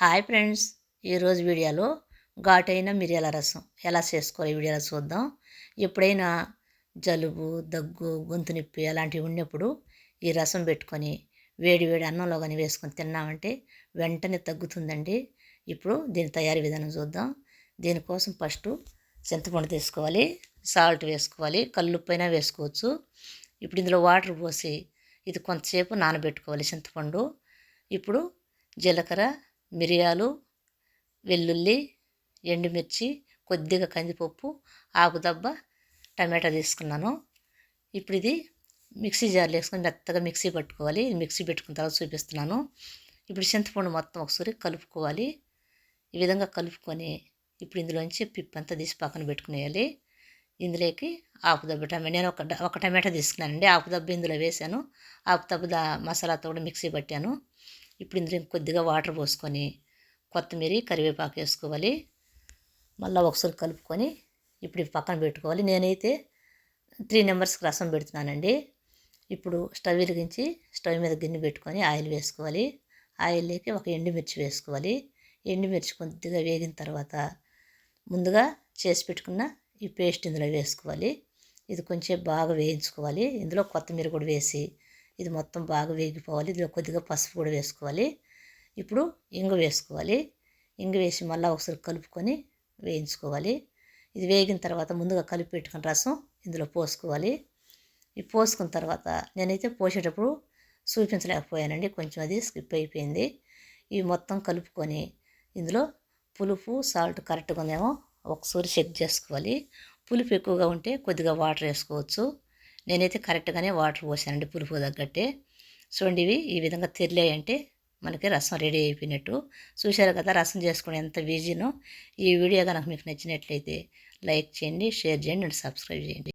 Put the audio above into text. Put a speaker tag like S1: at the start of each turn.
S1: Hi friends, ఈరోజు వీడియోలో ఘాటైన మిరియాల రసం ఎలా చేసుకోవాలి వీడియోలో చూద్దాం. ఎప్పుడైనా జలుబు, దగ్గు, గొంతు నొప్పి అలాంటివి ఉన్నప్పుడు ఈ రసం పెట్టుకొని వేడి వేడి అన్నంలో కానీ వేసుకొని తిన్నామంటే వెంటనే తగ్గుతుందండి. ఇప్పుడు దీని తయారీ విధానం చూద్దాం. దీనికోసం ఫస్ట్ చింతపండు తీసుకోవాలి, సాల్ట్ వేసుకోవాలి, కల్లుప్పైనా వేసుకోవచ్చు. ఇప్పుడు ఇందులో వాటర్ పోసి ఇది కొంతసేపు నానబెట్టుకోవాలి చింతపండు. ఇప్పుడు జీలకర్ర, మిరియాలు, వెల్లుల్లి, ఎండుమిర్చి, కొద్దిగా కందిపప్పు, ఆకుదబ్బ, టమాటా తీసుకున్నాను. ఇప్పుడు ఇది మిక్సీ జార్లో వేసుకొని మెత్తగా మిక్సీ పట్టుకోవాలి. మిక్సీ పెట్టుకున్న తర్వాత చూపిస్తున్నాను. ఇప్పుడు చింతపండు మొత్తం ఒకసారి కలుపుకోవాలి. ఈ విధంగా కలుపుకొని ఇప్పుడు ఇందులోంచి పిప్పంతా తీసి పక్కన పెట్టుకునేయాలి. ఇందులోకి ఆకుదబ్బ టమాటా నేను ఒక టమాటా తీసుకున్నానండి. ఆకుదబ్బ ఇందులో వేసాను. ఆకుదబ్బ మసాలాతో కూడా మిక్సీ పట్టాను. ఇప్పుడు ఇందులో కొద్దిగా వాటర్ పోసుకొని కొత్తిమీర, కరివేపాకు వేసుకోవాలి. మళ్ళీ ఒకసారి కలుపుకొని ఇప్పుడు పక్కన పెట్టుకోవాలి. నేనైతే 3 మెంబర్స్కి రసం పెడుతున్నానండి. ఇప్పుడు స్టవ్ వెలిగించి స్టవ్ మీద గిన్నె పెట్టుకొని ఆయిల్ వేసుకోవాలి. ఆయిల్లోకి ఒక ఎండుమిర్చి వేసుకోవాలి. ఎండుమిర్చి కొద్దిగా వేగిన తర్వాత ముందుగా చేసి పెట్టుకున్న ఈ పేస్ట్ ఇందులో వేసుకోవాలి. ఇది కొంచెం బాగా వేయించుకోవాలి. ఇందులో కొత్తిమీర కూడా వేసి ఇది మొత్తం బాగా వేగిపోవాలి. ఇందులో కొద్దిగా పసుపు కూడా వేసుకోవాలి. ఇప్పుడు ఇంగు వేసుకోవాలి. ఇంగు వేసి మళ్ళీ ఒకసారి కలుపుకొని వేయించుకోవాలి. ఇది వేగిన తర్వాత ముందుగా కలిపి పెట్టుకున్న రసం ఇందులో పోసుకోవాలి. ఈ పోసుకున్న తర్వాత నేనైతే పోసేటప్పుడు చూపించలేకపోయానండి, కొంచెం అది స్కిప్ అయిపోయింది. ఇవి మొత్తం కలుపుకొని ఇందులో పులుపు, సాల్ట్ కరెక్ట్గా ఉందేమో ఒకసారి చెక్ చేసుకోవాలి. పులుపు ఎక్కువగా ఉంటే కొద్దిగా వాటర్ వేసుకోవచ్చు. నేనైతే కరెక్ట్గానే వాటర్ పోసానండి, పులుపు తగ్గట్టే. చూడండి, ఇవి ఈ విధంగా తెరిలాయంటే మనకి రసం రెడీ అయిపోయినట్టు. చూశారు కదా రసం చేసుకోవడం ఎంత ఈజీనో. ఈ వీడియో కనుక మీకు నచ్చినట్లయితే లైక్ చేయండి, షేర్ చేయండి అండ్ సబ్స్క్రైబ్ చేయండి.